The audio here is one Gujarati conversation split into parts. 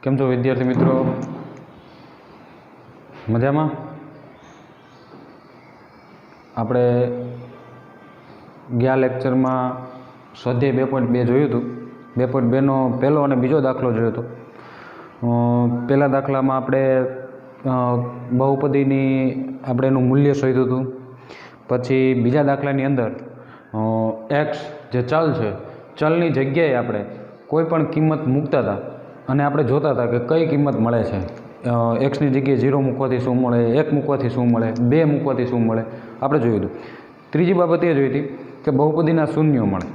કેમ છો વિદ્યાર્થી મિત્રો? મજામાં? આપણે ગયા લેક્ચરમાં સ્વાધ્યાય 2.2 જોયું હતું. 2.2નો પહેલો અને બીજો દાખલો જોયો હતો. પહેલા દાખલામાં આપણે બહુપદીની આપણે એનું મૂલ્ય શોધ્યું હતું. પછી બીજા દાખલાની અંદર એક્સ જે ચલ છે, ચલની જગ્યાએ આપણે કોઈ પણ કિંમત મૂકતા હતા અને આપણે જોતા હતા કે કઈ કિંમત મળે છે. એક્સની જગ્યાએ 0 મૂકવાથી શું મળે, 1 મૂકવાથી શું મળે, 2 મૂકવાથી શું મળે, આપણે જોયું હતું. ત્રીજી બાબત એ જોઈ હતી કે બહુપદીના શૂન્યો મળે.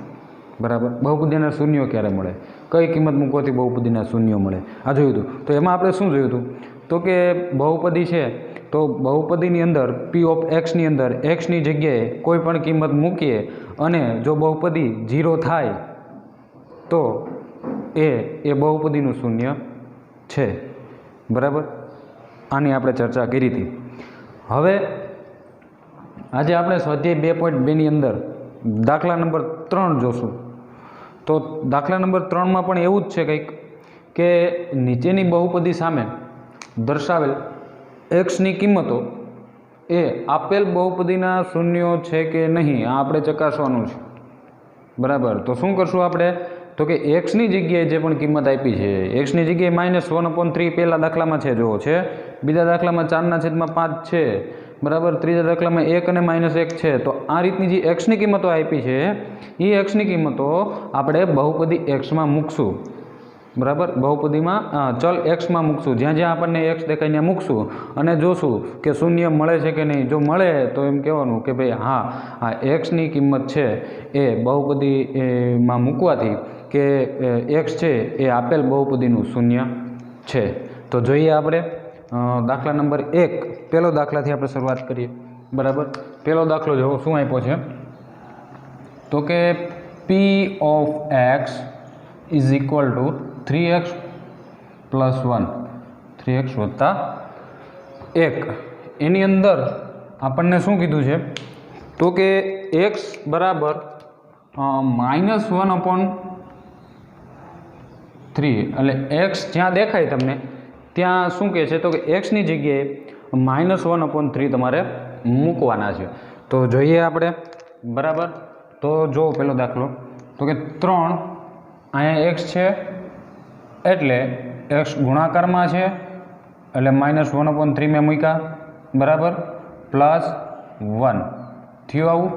બરાબર, બહુપદીના શૂન્યો ક્યારે મળે, કઈ કિંમત મૂકવાથી બહુપદીના શૂન્યો મળે, આ જોયું હતું. તો એમાં આપણે શું જોયું હતું? તો કે બહુપદી છે તો બહુપદીની અંદર પી ઓફ એક્સની અંદર એક્સની જગ્યાએ કોઈ પણ કિંમત મૂકીએ અને જો બહુપદી 0 થાય તો એ બહુપદીનું શૂન્ય છે. બરાબર, આની આપણે ચર્ચા કરી હતી. હવે આજે આપણે સ્વાધ્યાય 2.2ની અંદર દાખલા નંબર 3 જોશું. તો દાખલા નંબર 3માં પણ એવું જ છે કંઈક કે નીચેની બહુપદી સામે દર્શાવેલ એક્સની કિંમતો એ આપેલ બહુપદીના શૂન્યો છે કે નહીં, આ આપણે ચકાસવાનું છે. બરાબર, તો શું કરશું આપણે? તો કે એક્સની જગ્યાએ જે પણ કિંમત આપી છે, એક્સની જગ્યાએ -1/3 પહેલા દાખલામાં છે, જો છે. બીજા દાખલામાં 4/5 છે. બરાબર, ત્રીજા દાખલામાં 1 અને -1 છે. તો આ રીતની જે એક્સની કિંમતો આપી છે એ એક્સની કિંમતો આપણે બહુપદી એક્સમાં મૂકશું. બરાબર, બહુપદીમાં ચલ એક્સમાં મૂકશું. જ્યાં જ્યાં આપણને એક્સ દેખાય ત્યાં મૂકશું અને જોશું કે શૂન્ય મળે છે કે નહીં. જો મળે તો એમ કહેવાનું કે ભાઈ હા, આ એક્સની કિંમત છે એ બહુપદીમાં મૂકવાથી કે એક્સ છે એ આપેલ બહુપદીનું શૂન્ય છે. તો જોઈએ આપણે દાખલા નંબર 1, પહેલો દાખલાથી આપણે શરૂઆત કરીએ. બરાબર, પહેલો દાખલો જો શું આપ્યો છે તો કે પી of x is equal to 3x + 1, 3x + 1. એની અંદર આપણને શું કીધું છે તો કે x બરાબર -1/3. એટલે x જ્યાં દેખાય તમને ત્યાં શું કહે છે તો કે એક્સની જગ્યાએ -1/3 તમારે મૂકવાના છે. તો જોઈએ આપણે. બરાબર, તો જો પેલો દાખલો તો કે 3 અહીંયા એક્સ છે એટલે એક્સ ગુણાકારમાં છે એટલે -1/3 મેં મૂક્યા. બરાબર, +1 થયું આવું.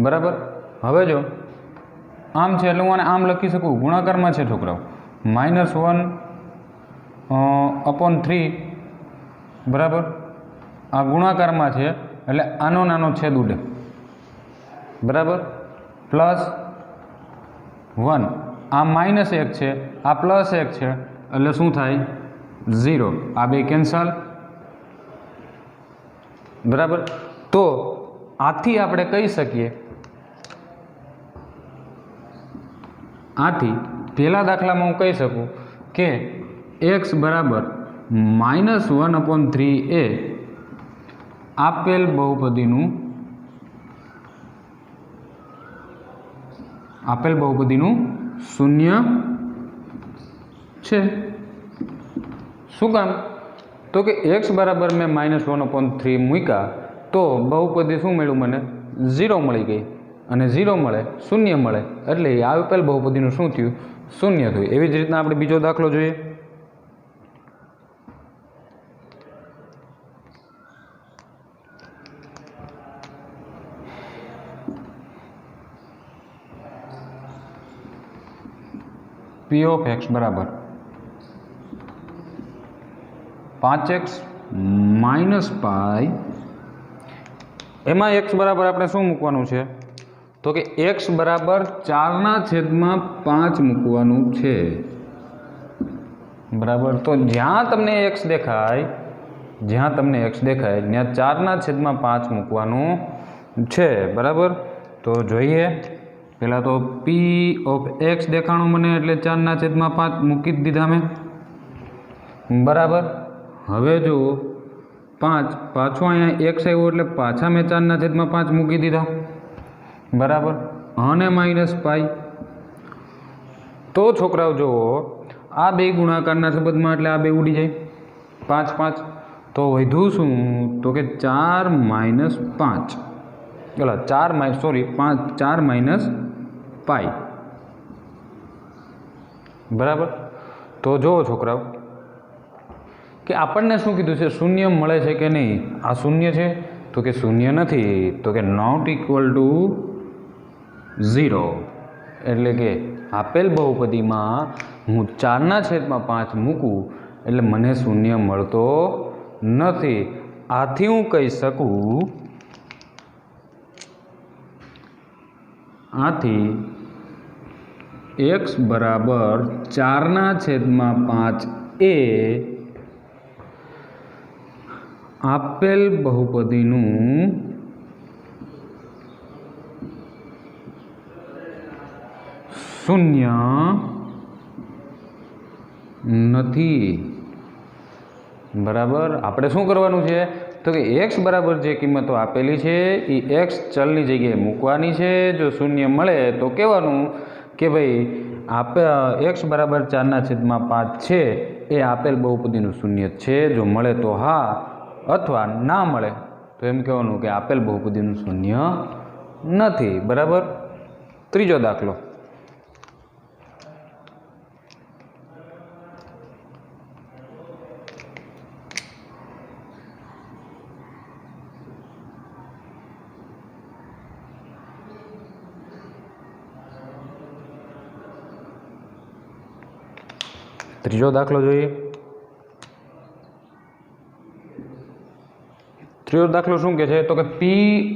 બરાબર, હવે જો આમ છે એટલે હું આને આમ લખી શકું, ગુણાકારમાં છે છોકરાઓ, -1/3. બરાબર, આ ગુણાકારમાં છે એટલે આનો નાનો છેદ ઉડે. બરાબર, +1, આ -1 છે, આ +1 છે એટલે શું થાય? 0. આ બે કેન્સલ. બરાબર, તો આથી આપણે કહી શકીએ, આથી પહેલા દાખલામાં હું કહી શકું કે x બરાબર -1/3 એ આપેલ બહુપદીનું શૂન્ય છે. શું કામ? તો કે x બરાબર મેં -1/3 મૂક્યા તો બહુપદી શું મળ્યું મને? 0 મળી ગઈ. અને 0 મળે, શૂન્ય મળે એટલે આપેલ બહુપદીનું શું થયું? શૂન્ય થયું. એવી જ રીતના આપણે બીજો દાખલો જોઈએ. પી ઓફ એક્સ બરાબર 5x - π. એમાં x બરાબર આપણે શું મૂકવાનું છે તો કે x બરાબર 4/5 મૂકવાનું છે. બરાબર, તો જ્યાં તમને x દેખાય ત્યાં 4/5 મૂકવાનું છે. બરાબર, તો જોઈએ. પહેલાં તો પી ઓફ એક્સ દેખાણું મને એટલે 4/5 મૂકી જ દીધા મેં. બરાબર, હવે જો 5 પાછો અહીંયા x આવ્યો એટલે પાછા મેં 4/5 મૂકી દીધા. બરાબર, અને -π. તો છોકરાઓ જુઓ આ બે ગુણાકારના સંબંધમાં એટલે આ બે ઉડી જાય, 5 5 તો વધ્યું શું તો કે 4 - 5 એટલે 4 પાઈ બરાબર। તો જુઓ છોકરાઓ કે આપણને શું કીધું છે, શૂન્ય મળે છે કે નહીં? આ શૂન્ય છે તો કે શૂન્ય નથી, તો કે નોટ ઇક્વલ ટુ 0, એટલે કે આપેલ બહુપદીમાં હું 4/5 મૂકું એટલે મને શૂન્ય મળતો નથી। આથી હું કહી શકું, આથી x બરાબર 4/5 એ આપેલ બહુપદીનું શૂન્ય નથી બરાબર। આપણે શું કરવાનું છે તો કે x બરાબર જે કિંમતો આપેલી છે એ x ચલની જગ્યાએ મૂકવાની છે। જો શૂન્ય મળે તો કહેવાનું કે ભાઈ x બરાબર 4/5 છે એ આપેલ બહુપદીનું શૂન્ય છે। જો મળે તો હા, અથવા ના મળે તો એમ કહેવાનું કે આપેલ બહુપદીનું શૂન્ય નથી બરાબર। ત્રીજો દાખલો, જોઈએ। ત્રીજો દાખલો શું કહે છે તો કે p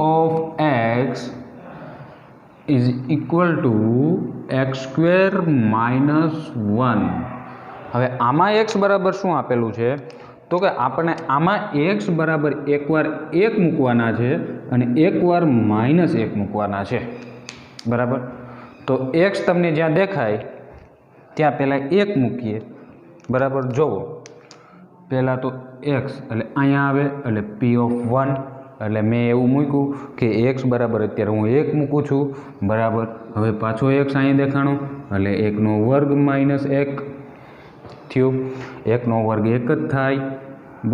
of x is equal to x² - 1। હવે આમાં x બરાબર શું આપેલું છે તો કે આપણે આમાં x બરાબર એકવાર 1 મૂકવાના છે અને એકવાર -1 મૂકવાના છે બરાબર। તો x તમને જ્યાં દેખાય ત્યાં પહેલાં 1 મૂકીએ બરાબર। જુઓ પહેલાં તો x એટલે અહીંયા આવે એટલે p of 1 એટલે મેં એવું મૂક્યું કે x બરાબર અત્યારે હું 1 મૂકું છું બરાબર। હવે પાછો x અહીં દેખાણો એટલે 1² - 1 થયું, 1² 1 જ થાય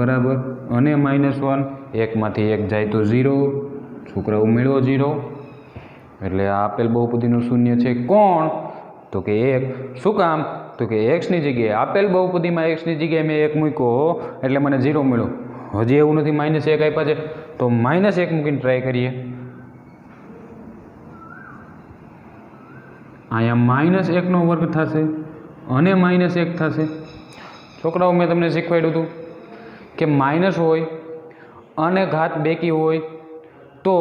બરાબર। અને -1 1માંથી 1 જાય તો 0, છોકરાઓ મેળવો 0, એટલે આ આપેલ બહુપદીનું શૂન્ય છે કોણ તો કે 1। શું કામ તો કે x ની જગ્યાએ આપેલ બહુપદીમાં x ની જગ્યાએ મેં 1 મૂક્યો એટલે મને 0 મળ્યો। હજી એવું નથી -1 આપ્યા છે તો -1 મૂકીને ટ્રાય કરીએ। અહીંયા -1² થશે અને -1 થશે। છોકરાઓ મેં તમને શીખવાડ્યું હતું કે માઇનસ હોય અને ઘાત બેકી હોય તો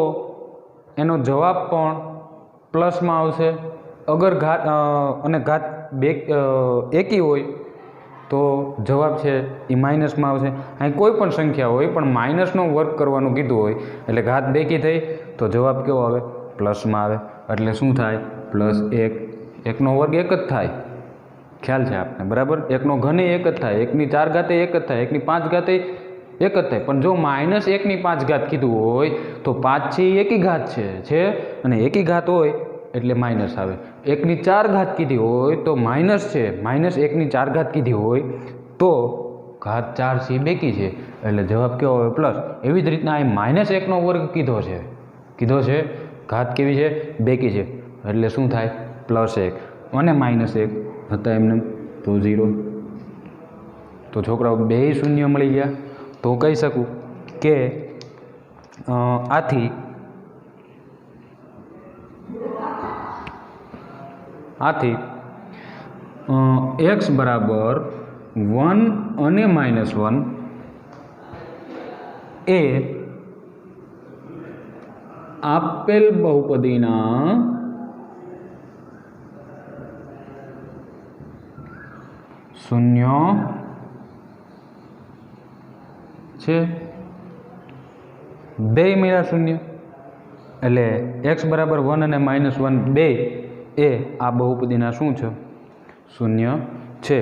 એનો જવાબ પણ પ્લસમાં આવશે, અગર ઘાત અને ઘાત એકી હોય તો જવાબ છે એ માઇનસમાં આવશે। અહીં કોઈ પણ સંખ્યા હોય પણ માઇનસનો વર્ગ કરવાનું કીધું હોય એટલે ઘાત બેકી થઈ તો જવાબ કેવો આવે પ્લસમાં આવે। એટલે શું થાય +1, 1² 1 જ થાય, ખ્યાલ છે આપને બરાબર। 1 ઘન 1 જ થાય, 1ની 4 ઘાતે 1 જ થાય, 1ની 5 ઘાતે 1 જ થાય। પણ જો -1ની 5 ઘાત કીધું હોય તો 5 છે એ એકી ઘાત છે અને એકી ઘાત હોય એટલે માઇનસ આવે। 1ની 4 ઘાત કીધી હોય તો માઇનસ છે, -1ની 4 ઘાત કીધી હોય તો ઘાત 4 છે બેકી છે એટલે જવાબ કેવો આવે પ્લસ। એવી જ રીતના અહીં -1² કીધો છે, ઘાત કેવી છે બેકી છે એટલે શું થાય +1 અને -1 હતા એમને તો 0। તો છોકરાઓ બે શૂન્ય મળી ગયા। તો કહી શકું કે આથી x બરાબર 1 અને -1 એ આપેલ બહુપદીના શૂન્ય છે। બે મળ્યા શૂન્ય એટલે x બરાબર 1 અને -1 બે એ આ બહુપદીના શું છે શૂન્ય છે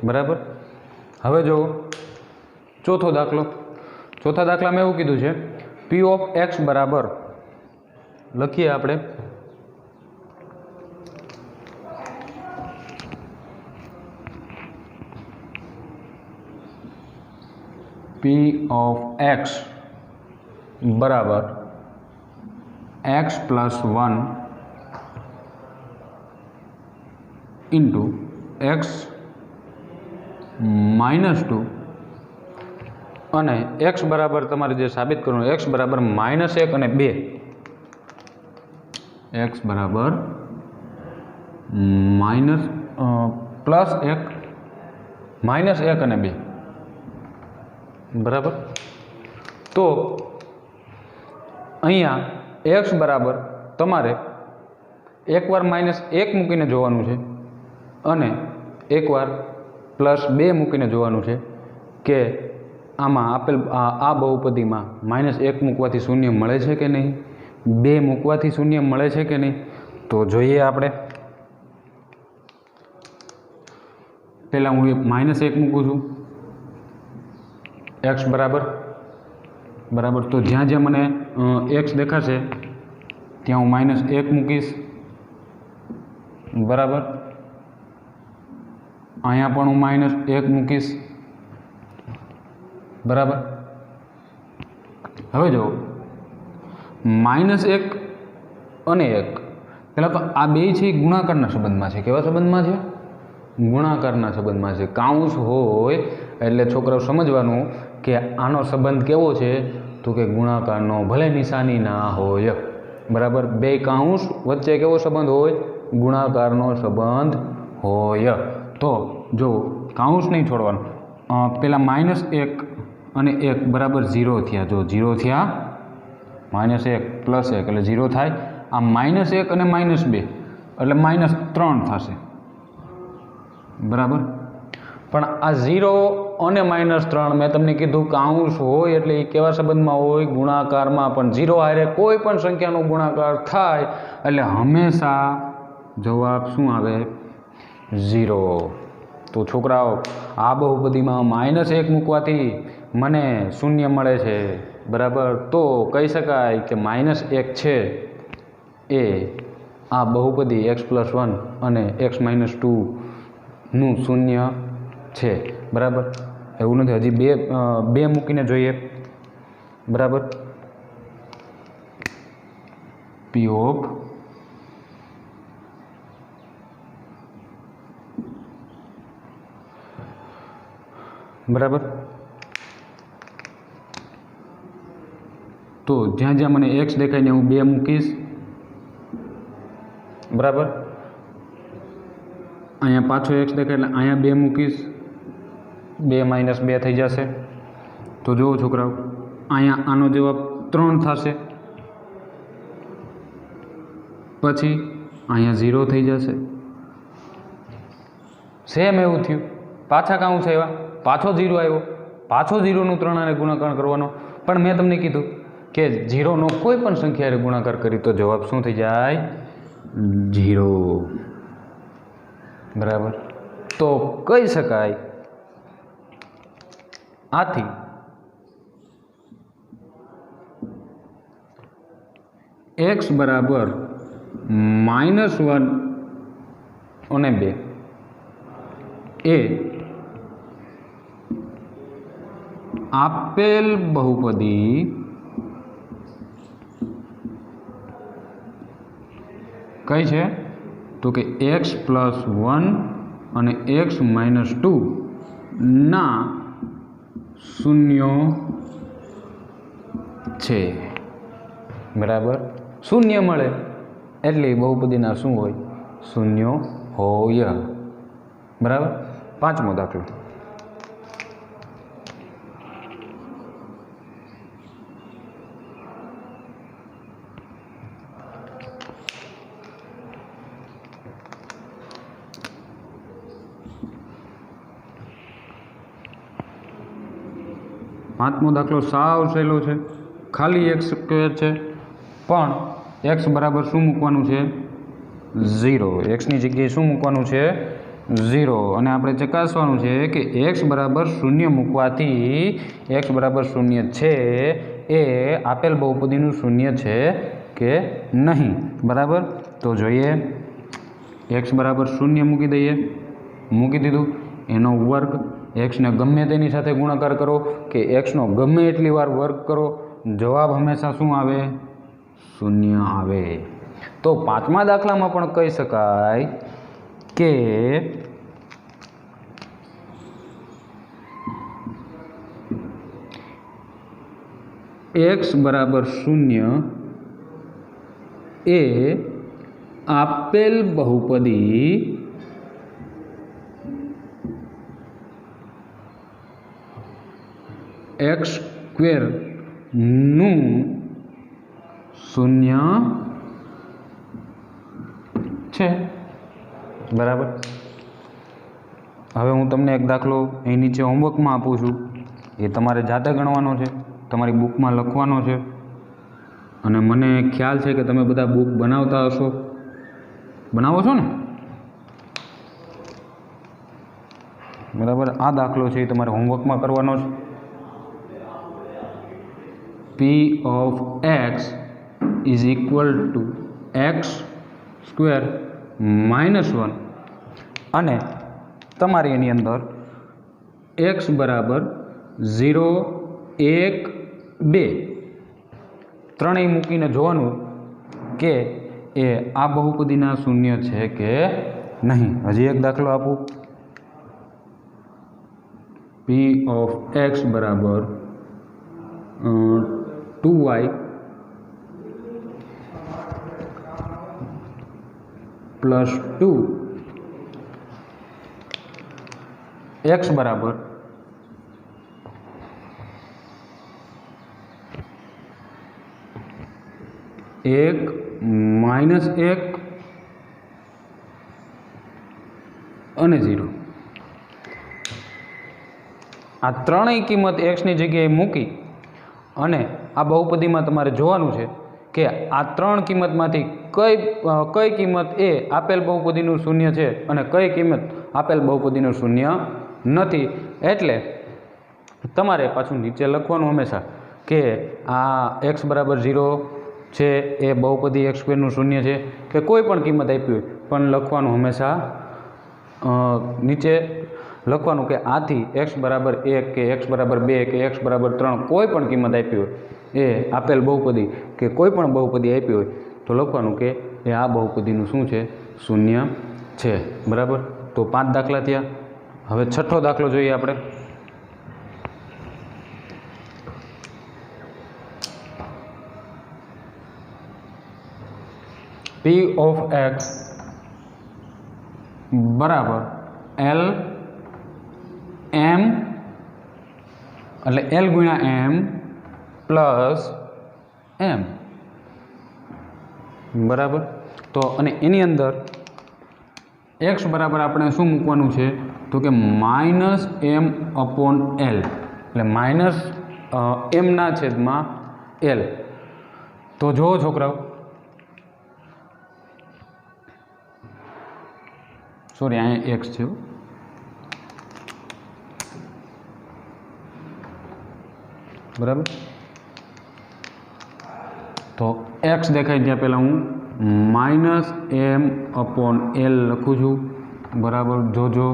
બરાબર। હવે જો ચોથો દાખલો, ચોથા દાખલામાં એવું કીધું છે p of x બરાબર લખીએ આપણે પી ઓફ એક્સ બરાબર x plus 1 into x minus 2 અને એક્સ બરાબર તમારે જે સાબિત કરવાનું એક્સ બરાબર -1 અને 2 એક્સ બરાબર +1 અને 2 બરાબર. તો અહીંયા એક્સ બરાબર તમારે એકવાર -1 મૂકીને જોવાનું છે અને એકવાર +2 મૂકીને જોવાનું છે કે આમાં આપેલ આ બહુપદીમાં -1 મૂકવાથી શૂન્ય મળે છે કે નહીં, 2 મૂકવાથી શૂન્ય મળે છે કે નહીં. તો જોઈએ આપણે. પહેલાં હું -1 મૂકું છું એક્સ બરાબર તો જ્યાં જ્યાં મને એક્સ દેખાશે ત્યાં હું -1 મૂકીશ બરાબર. અહીંયા પણ હું -1 મૂકીશ બરાબર. હવે જો -1 અને 1 પહેલાં તો આ બે છે ગુણાકારના સંબંધમાં છે. કેવા સંબંધમાં છે? ગુણાકારના સંબંધમાં છે. કાઉન્સ હોય એટલે છોકરાઓ સમજવાનું કે આનો સંબંધ કેવો છે તો કે ગુણાકારનો, ભલે નિશાની ના હોય બરાબર. બે કાઉન્સ વચ્ચે કેવો સંબંધ હોય? ગુણાકારનો સંબંધ હોય. તો જો કાઉન્સ નહીં છોડવાનું. પહેલાં -1 અને 1 બરાબર 0 થયા. જો 0 થયા, -1 + 1 એટલે 0 થાય. આ -1 અને -2 એટલે -3 થશે બરાબર. પણ આ 0 અને -3 મેં તમને કીધું કાઉન્સ હોય એટલે એ કેવા સંબંધમાં હોય? ગુણાકારમાં. પણ 0 હારે કોઈ પણ સંખ્યાનો ગુણાકાર થાય એટલે હંમેશા જવાબ શું આવે? 0. તો છોકરાઓ આ બહુપદીમાં -1 મૂકવાથી મને શૂન્ય મળે છે બરાબર. તો કહી શકાય કે -1 છે એ આ બહુપદી x + 1 અને x - 2 નું શૂન્ય છે બરાબર. એવું નથી, હજી બે મૂકીને જોઈએ બરાબર. પી ઓફ બરાબર. તો જ્યાં જ્યાં મને x દેખાય ને હું 2 મૂકીશ બરાબર. અહીંયા પાછો x દેખાય એટલે અહીંયા 2 મૂકીશ. 2 - 2 થઈ જશે. તો જુઓ છોકરાઓ અહીંયા આનો જવાબ 3 થશે. પછી અહીંયા 0 થઈ જશે. સેમ એવું થયું. પાછા કાઉન્સ આવ્યા, પાછો 0 આવ્યો, પાછો 0નું 3 આને ગુણાકાર કરવાનો. પણ મેં તમને કીધું કે 0નો કોઈ પણ સંખ્યાએ ગુણાકાર કરી તો જવાબ શું થઈ જાય? 0 બરાબર. તો કહી શકાય આથી x બરાબર -1 અને 2 એ આપેલ બહુપદી કઈ છે? તો કે x + 1 અને x - 2 ના શૂન્યો છે બરાબર. શૂન્ય મળે એટલે બહુપદીના શું હોય? શૂન્યો હોય બરાબર. 5મો દાખલો. પાંચમો દાખલો સાવ સહેલો છે. ખાલી x સ્ક્વેર છે પણ x બરાબર શું મૂકવાનું છે? 0. xની જગ્યાએ શું મૂકવાનું છે? 0. અને આપણે ચકાસવાનું છે કે x બરાબર 0 મૂકવાથી x બરાબર 0 છે એ આપેલ બહુપદીનું શૂન્ય છે કે નહીં બરાબર. તો જોઈએ. x બરાબર 0 મૂકી દઈએ. મૂકી દીધું. એનો વર્ગ એક્સને ગમે તેની સાથે ગુણાકાર કરો કે એક્સનો ગમે એટલી વાર વર્ગ કરો, જવાબ હંમેશા શું આવે? શૂન્ય આવે. તો પાંચમા દાખલામાં પણ કહી શકાય કે x બરાબર શૂન્ય એ આપેલ બહુપદી એક્સ સ્ક્વેરનું શૂન્ય છે. બરાબર. હવે હું તમને એક દાખલો અહીં નીચે હોમવર્કમાં આપું છું, એ તમારે જાતે ગણવાનો છે, તમારી બુકમાં લખવાનો છે. અને મને ખ્યાલ છે કે તમે બધા બુક બનાવતા હશો, બનાવો છો ને? બરાબર. આ દાખલો છે એ તમારે હોમવર્કમાં કરવાનો છે. p of x is equal to x square -1 અને તમારે એની અંદર x બરાબર 0, 1, 2 ત્રણેય મૂકીને જોવાનું કે એ આ બહુપદીના શૂન્ય છે કે નહીં. હજી એક દાખલો આપું. p ઓફ x બરાબર 2y પ્લસ 2 x બરાબર -1 અને 0. આ ત્રણેય કિંમત એક્સની જગ્યાએ મૂકી અને આ બહુપદીમાં તમારે જોવાનું છે કે આ ત્રણ કિંમતમાંથી કઈ કિંમત એ આપેલ બહુપદીનું શૂન્ય છે અને કઈ કિંમત આપેલ બહુપદીનું શૂન્ય નથી. એટલે તમારે પાછું નીચે લખવાનું હંમેશા કે આ x બરાબર 0 છે એ બહુપદી એક્સ સ્ક્વેરનું શૂન્ય છે કે કોઈ પણ કિંમત આપી હોય પણ લખવાનું હંમેશા નીચે લખવાનું કે આથી x બરાબર 1 કે x બરાબર 2 કે x બરાબર 3 કોઈ પણ કિંમત આપી હોય એ આપેલ બહુપદી કે કોઈ પણ બહુપદી આપી હોય તો લખવાનું કે એ આ બહુપદીનું શું છે? શૂન્ય છે. બરાબર. તો 5 દાખલા થયા. હવે છઠ્ઠો દાખલો જોઈએ આપણે. p ઓફ x બરાબર l m એટલે l ગુણ્યા m પ્લસ m. બરાબર. તો અને એની અંદર x બરાબર આપણે શું મૂકવાનું છે તો કે -m/l એટલે -m ના છેદમાં l. તો જુઓ છોકરાઓ, સોરી અહીંયા x છે. બરાબર. તો x દેખાય ત્યાં પહેલાં હું -m/l લખું છું. બરાબર. જોજો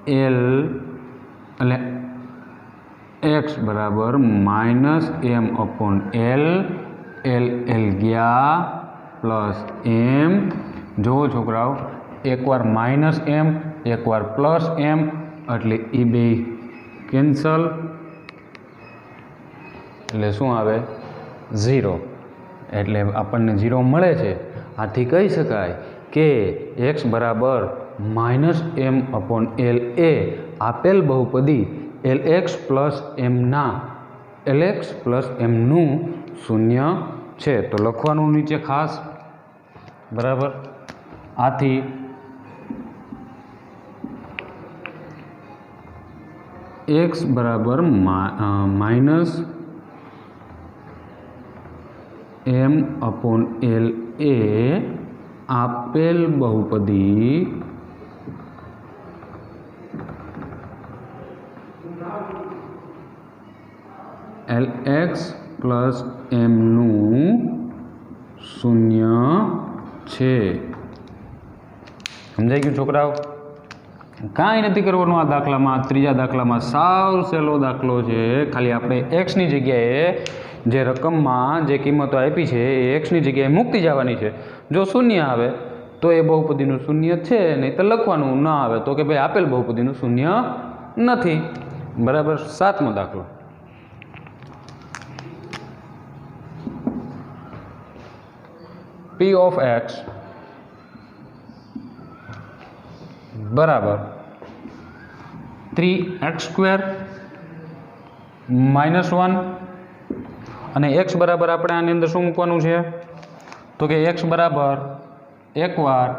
l એટલે x બરાબર -m/l, l ગયા પ્લસ m. જુઓ છોકરાઓ, એકવાર -m એકવાર +m એટલે એ બે કેન્સલ એટલે શું આવે? 0. એટલે આપણને 0 મળે છે. આથી કહી શકાય કે x બરાબર -m/l એ આપેલ બહુપદી lx પ્લસ mનું શૂન્ય છે. તો લખવાનું નીચે ખાસ. બરાબર. આથી x બરાબર -m/l એ આપેલ બહુપદી lx પ્લસ mનું શૂન્ય છે. સમજાઈ ગયું છોકરાઓ? કાંઈ નથી કરવાનું આ દાખલામાં. ત્રીજા દાખલામાં સાવ સહેલો દાખલો છે. ખાલી આપણે એક્સની જગ્યાએ જે રકમમાં જે કિંમતો આપી છે એ એક્સની જગ્યાએ મૂકતી જવાની છે. જો શૂન્ય આવે તો એ બહુપદીનું શૂન્ય છે, નહીં તો લખવાનું. ન આવે તો કે ભાઈ આપેલ બહુપદીનું શૂન્ય નથી. બરાબર. 7મો દાખલો. P of x બરાબર 3x² -1 અને x બરાબર આપણે આની અંદર શું મૂકવાનું છે તો કે x બરાબર એકવાર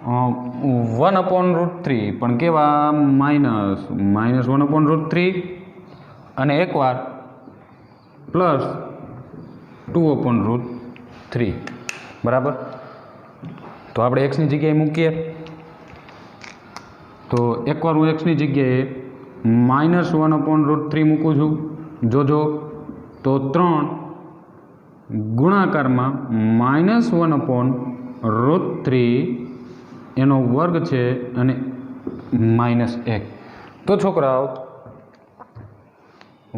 1/√3 પણ કેવા -1/√3 અને એકવાર +2/√3. બરાબર. તો આપણે એક્સની જગ્યાએ મૂકીએ તો એકવાર હું એક્સની જગ્યાએ -1/√3 મૂકું છું. જોજો તો 3 ગુણાકારમાં -1/√3 એનો વર્ગ છે અને -1. તો છોકરાઓ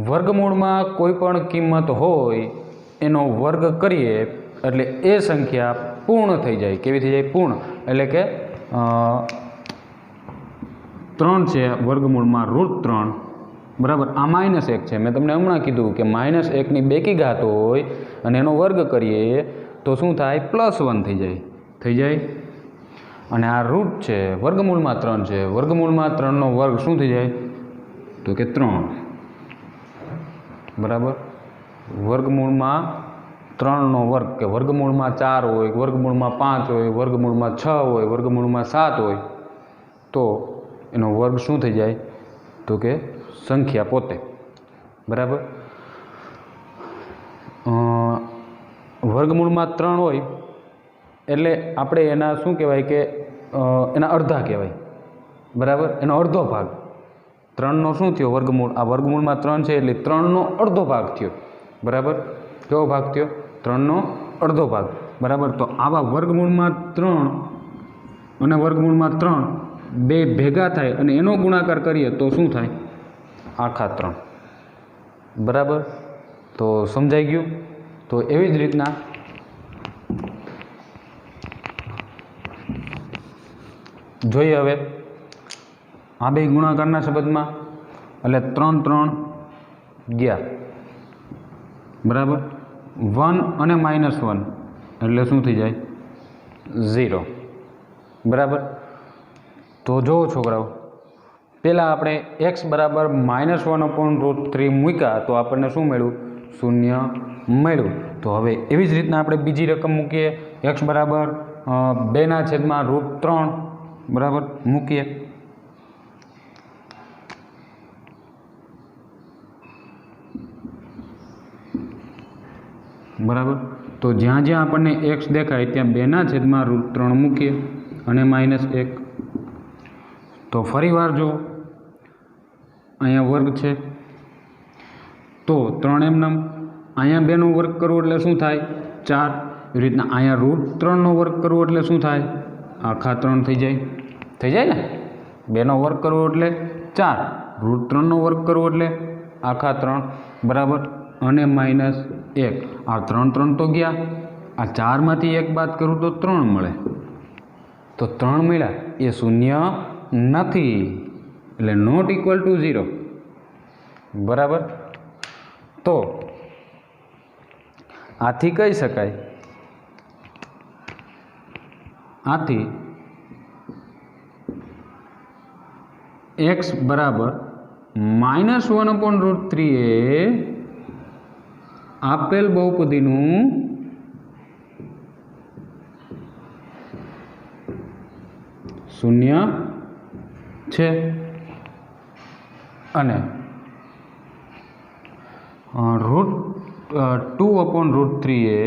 વર્ગમૂળમાં કોઈ પણ કિંમત હોય એનો વર્ગ કરીએ એટલે એ સંખ્યા પૂર્ણ થઈ જાય. કેવી થઈ જાય? પૂર્ણ. એટલે કે 3 છે વર્ગમૂળમાં √3. બરાબર. આ -1 છે. મેં તમને હમણાં કીધું કે -1ની બેકી ઘાત હોય અને એનો વર્ગ કરીએ તો શું થાય? +1 થઈ જાય. થઈ જાય. અને આ રૂટ છે વર્ગમૂળમાં 3 છે. વર્ગમૂળમાં 3નો વર્ગ શું થઈ જાય તો કે 3. બરાબર. વર્ગમૂળમાં 3નો વર્ગ કે વર્ગમૂળમાં 4 હોય, વર્ગમૂળમાં 5 હોય, વર્ગમૂળમાં 6 હોય, વર્ગમૂળમાં 7 હોય તો એનો વર્ગ શું થઈ જાય તો કે સંખ્યા પોતે. બરાબર. વર્ગમૂળમાં 3 હોય એટલે આપણે એના શું કહેવાય કે એના અડધા કહેવાય. બરાબર. એનો અડધો ભાગ. 3નો શું થયો વર્ગમૂળ? આ વર્ગમૂળમાં 3 છે એટલે 3નો અડધો ભાગ થયો. બરાબર. કેવો ભાગ થયો? 3નો અડધો ભાગ. બરાબર. તો આવા વર્ગમૂળમાં 3 અને વર્ગમૂળમાં 3 બે ભેગા થાય અને એનો ગુણાકાર કરીએ તો શું થાય? આખા 3. બરાબર. તો સમજાઈ ગયું. તો એવી જ રીતના જોઈએ હવે આ બે ગુણાકારના સંબંધમાં. એટલે 3 3 ગયા. બરાબર. 1 અને -1 એટલે શું થઈ જાય? 0. બરાબર. તો જુઓ છોકરાઓ, પહેલાં આપણે x બરાબર -1/√3 મૂક્યા તો આપણને શું મળ્યું? શૂન્ય મળ્યું. તો હવે એવી જ રીતના આપણે બીજી રકમ મૂકીએ. x બરાબર 2/√3 બરાબર મૂકીએ. બરાબર. તો જ્યાં જ્યાં આપણને x દેખાય ત્યાં 2/√3 મૂકીએ અને -1. તો ફરી વાર જો અહીંયા વર્ગ છે તો 3 એમનેમ. અહીંયા 2નો વર્ગ કરવો એટલે શું થાય? 4. એવી રીતના અહીંયા √3નો વર્ગ કરવો એટલે શું થાય? આખા 3 થઈ જાય. થઈ જાય ને? 2નો વર્ગ કરવો એટલે 4, √3નો વર્ગ કરવો એટલે આખા 3. બરાબર. અને -1. આ 3 3 તો ગયા. આ 4માંથી 1 બાદ કરું તો 3 મળે. તો 3 મળ્યા એ શૂન્ય નથી. એટલે નોટ ઇક્વલ ટુ 0. બરાબર. તો આથી કહી શકાય, આથી x બરાબર -1/√3 એ આપેલ બહુપદીનું શૂન્ય છે અને √2/√3 એ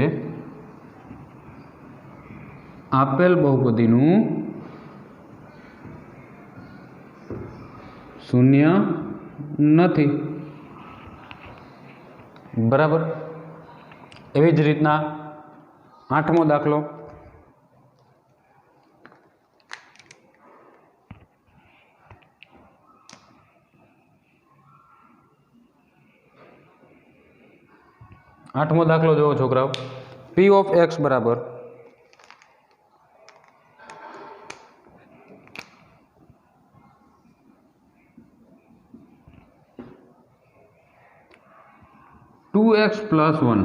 આપેલ બહુપદીનું શૂન્ય નથી. બરાબર. એવી જ રીતના 8મો દાખલો. 8મો દાખલો જોવો છોકરાઓ, p ઓફ x બરાબર (2x+1)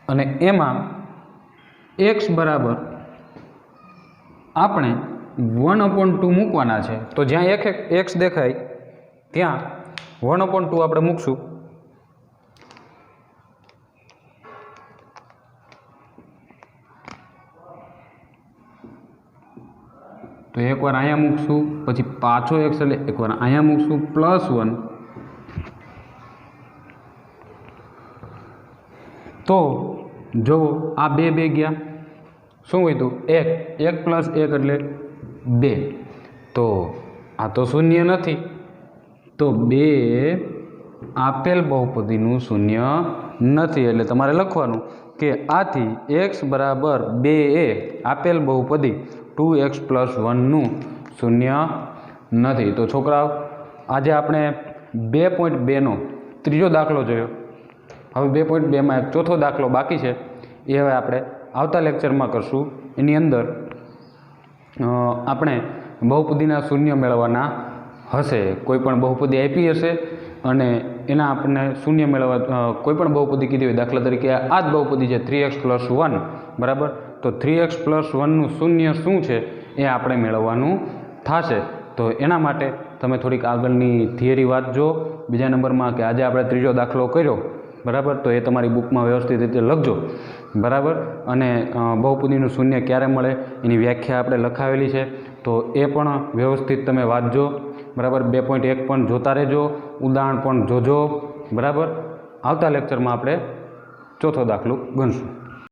અને એમાં x બરાબર આપણે 1/2 મૂકવાના છે। તો જ્યાં x દેખાય ત્યાં 1/2 આપણે મૂકશું। તો એકવાર અહીંયા મૂકશું, પછી પાછો x એટલે એકવાર અહીંયા મૂકશું +1। તો જો આ બે ગયા, શું હોય તો 1 + 1 એટલે 2। તો આ તો શૂન્ય નથી, તો 2 આપેલ બહુપદીનું શૂન્ય નથી। એટલે તમારે લખવાનું કે આથી x બરાબર 2 એ આપેલ બહુપદી 2x+1નું શૂન્ય નથી। તો છોકરાઓ આજે આપણે 2.2નો ત્રીજો દાખલો જોયો। હવે 2.2માં એક ચોથો દાખલો બાકી છે, એ હવે આપણે આવતા લેક્ચરમાં કરશું। એની અંદર આપણે બહુપદીના શૂન્ય મેળવવાના હશે। કોઈ પણ બહુપદી આપી હશે અને એના આપણને શૂન્ય મેળવવા, કોઈ પણ બહુપદી કીધી હોય, દાખલા તરીકે આ જ બહુપદી છે 3x+1 બરાબર। તો 3x+1નું શૂન્ય શું છે એ આપણે મેળવવાનું થશે। તો એના માટે તમે થોડીક આગળની થિયરી વાંચજો। બીજા નંબરમાં કે આજે આપણે ત્રીજો દાખલો કર્યો બરાબર, તો એ તમારી બુકમાં વ્યવસ્થિત રીતે લખજો બરાબર। અને બહુપદીનું શૂન્ય ક્યારે મળે એની વ્યાખ્યા આપણે લખાવેલી છે, તો એ પણ વ્યવસ્થિત તમે વાંચજો બરાબર। 2.1 પણ જોતા રહેજો, ઉદાહરણ પણ જોજો બરાબર। આવતા લેક્ચરમાં આપણે ચોથો દાખલો ગણશું।